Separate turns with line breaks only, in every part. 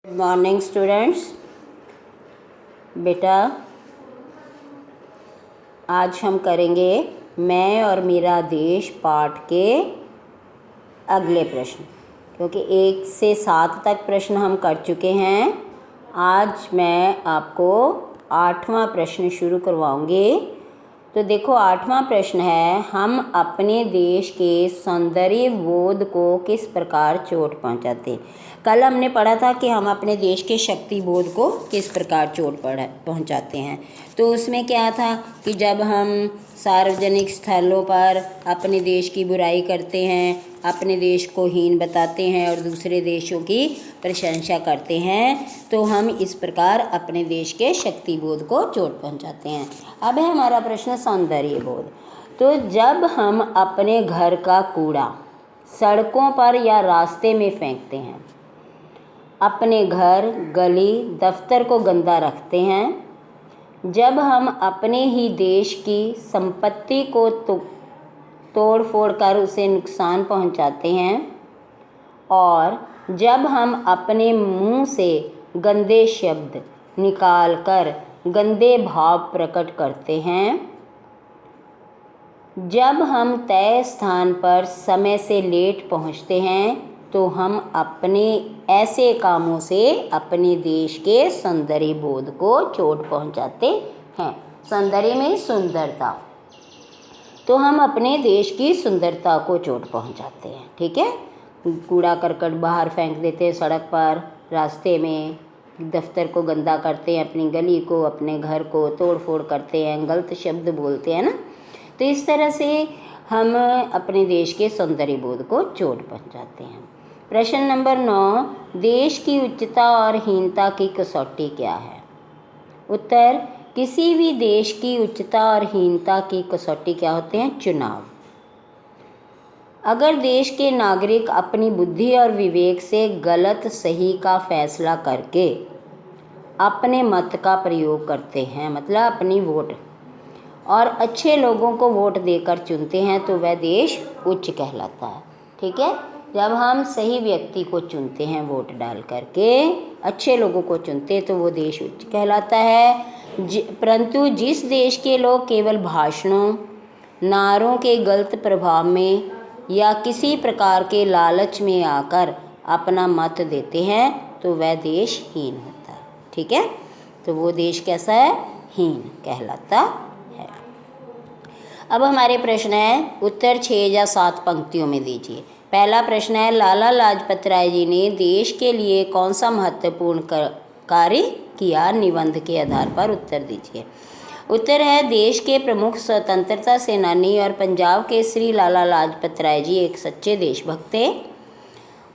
Good morning students. बेटा आज हम करेंगे मैं और मेरा देश पाठ के अगले प्रश्न, क्योंकि 1 से 7 तक प्रश्न हम कर चुके हैं। आज मैं आपको 8वां प्रश्न शुरू करवाऊंगी। तो देखो 8वां प्रश्न है, हम अपने देश के सौंदर्य बोध को किस प्रकार चोट पहुंचाते हैं। कल हमने पढ़ा था कि हम अपने देश के शक्ति बोध को किस प्रकार चोट पहुंचाते हैं। तो उसमें क्या था कि जब हम सार्वजनिक स्थलों पर अपने देश की बुराई करते हैं, अपने देश को हीन बताते हैं और दूसरे देशों की प्रशंसा करते हैं, तो हम इस प्रकार अपने देश के शक्ति बोध को चोट पहुंचाते हैं। अब है हमारा प्रश्न सौंदर्य बोध। तो जब हम अपने घर का कूड़ा सड़कों पर या रास्ते में फेंकते हैं, अपने घर, गली, दफ्तर को गंदा रखते हैं, जब हम अपने ही देश की संपत्ति को तोड़ फोड़ कर उसे नुकसान पहुंचाते हैं, और जब हम अपने मुंह से गंदे शब्द निकाल कर गंदे भाव प्रकट करते हैं, जब हम तय स्थान पर समय से लेट पहुंचते हैं, तो हम अपने ऐसे कामों से अपने देश के सौंदर्य बोध को चोट पहुंचाते हैं। सौंदर्य में सुंदरता, तो हम अपने देश की सुंदरता को चोट पहुंचाते हैं। ठीक है, कूड़ा करकट बाहर फेंक देते हैं, सड़क पर, रास्ते में, दफ्तर को गंदा करते हैं, अपनी गली को, अपने घर को तोड़ फोड़ करते हैं, गलत शब्द बोलते हैं ना। तो इस तरह से हम अपने देश के सौंदर्य बोध को चोट पहुंचाते हैं। प्रश्न नंबर 9, देश की उच्चता और हीनता की कसौटी क्या है। उत्तर, किसी भी देश की उच्चता और हीनता की कसौटी क्या होते हैं? चुनाव। अगर देश के नागरिक अपनी बुद्धि और विवेक से गलत सही का फैसला करके अपने मत का प्रयोग करते हैं, मतलब अपनी वोट, और अच्छे लोगों को वोट देकर चुनते हैं, तो वह देश उच्च कहलाता है। ठीक है, जब हम सही व्यक्ति को चुनते हैं, वोट डाल करके अच्छे लोगों को चुनते हैं, तो वो देश उच्च कहलाता है। परंतु जिस देश के लोग केवल भाषणों, नारों के गलत प्रभाव में या किसी प्रकार के लालच में आकर अपना मत देते हैं, तो वह देश हीन होता है। ठीक है, तो वो देश कैसा है? हीन कहलाता है। अब हमारे प्रश्न है, उत्तर 6 या 7 पंक्तियों में दीजिए। पहला प्रश्न है, लाला लाजपत राय जी ने देश के लिए कौन सा महत्वपूर्ण कार्य किया? निबंध के आधार पर उत्तर दीजिए। उत्तर है, देश के प्रमुख स्वतंत्रता सेनानी और पंजाब के श्री लाला लाजपत राय जी एक सच्चे देशभक्त थे।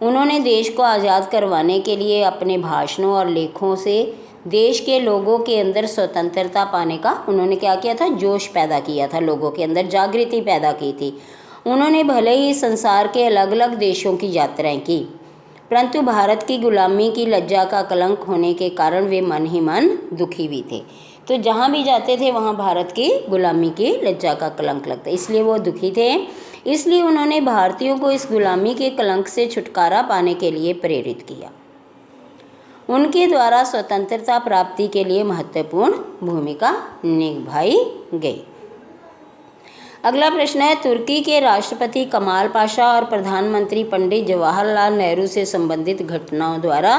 उन्होंने देश को आज़ाद करवाने के लिए अपने भाषणों और लेखों से देश के लोगों के अंदर स्वतंत्रता पाने का उन्होंने क्या किया था? जोश पैदा किया था, लोगों के अंदर जागृति पैदा की थी। उन्होंने भले ही संसार के अलग अलग देशों की यात्राएं की, परंतु भारत की गुलामी की लज्जा का कलंक होने के कारण वे मन ही मन दुखी भी थे। तो जहाँ भी जाते थे वहाँ भारत की गुलामी की लज्जा का कलंक लगता, इसलिए वो दुखी थे। इसलिए उन्होंने भारतीयों को इस गुलामी के कलंक से छुटकारा पाने के लिए प्रेरित किया। उनके द्वारा स्वतंत्रता प्राप्ति के लिए महत्वपूर्ण भूमिका निभाई गई। अगला प्रश्न है, तुर्की के राष्ट्रपति कमाल पाशा और प्रधानमंत्री पंडित जवाहरलाल नेहरू से संबंधित घटनाओं द्वारा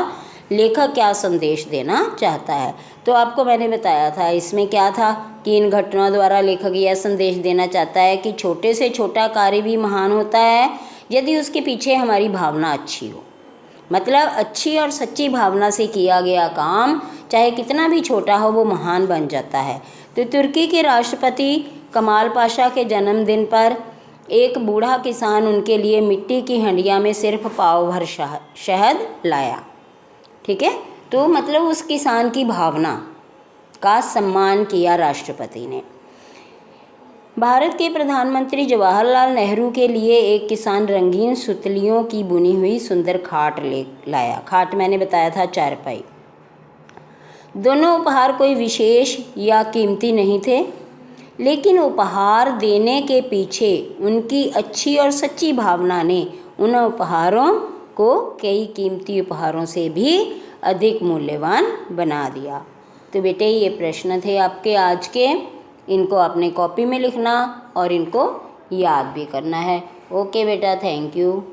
लेखक क्या संदेश देना चाहता है? तो आपको मैंने बताया था इसमें क्या था कि इन घटनाओं द्वारा लेखक यह संदेश देना चाहता है कि छोटे से छोटा कार्य भी महान होता है यदि उसके पीछे हमारी भावना अच्छी हो। मतलब अच्छी और सच्ची भावना से किया गया काम चाहे कितना भी छोटा हो, वो महान बन जाता है। तो तुर्की के राष्ट्रपति कमाल पाशा के जन्मदिन पर एक बूढ़ा किसान उनके लिए मिट्टी की हंडिया में सिर्फ पाव भर शहद लाया। ठीक है, तो मतलब उस किसान की भावना का सम्मान किया राष्ट्रपति ने। भारत के प्रधानमंत्री जवाहरलाल नेहरू के लिए एक किसान रंगीन सुतलियों की बुनी हुई सुंदर खाट ले लाया। खाट मैंने बताया था चारपाई। दोनों उपहार कोई विशेष या कीमती नहीं थे, लेकिन उपहार देने के पीछे उनकी अच्छी और सच्ची भावना ने उन उपहारों को कई कीमती उपहारों से भी अधिक मूल्यवान बना दिया। तो बेटे ये प्रश्न थे आपके आज के, इनको अपने कॉपी में लिखना और इनको याद भी करना है। ओके बेटा, थैंक यू।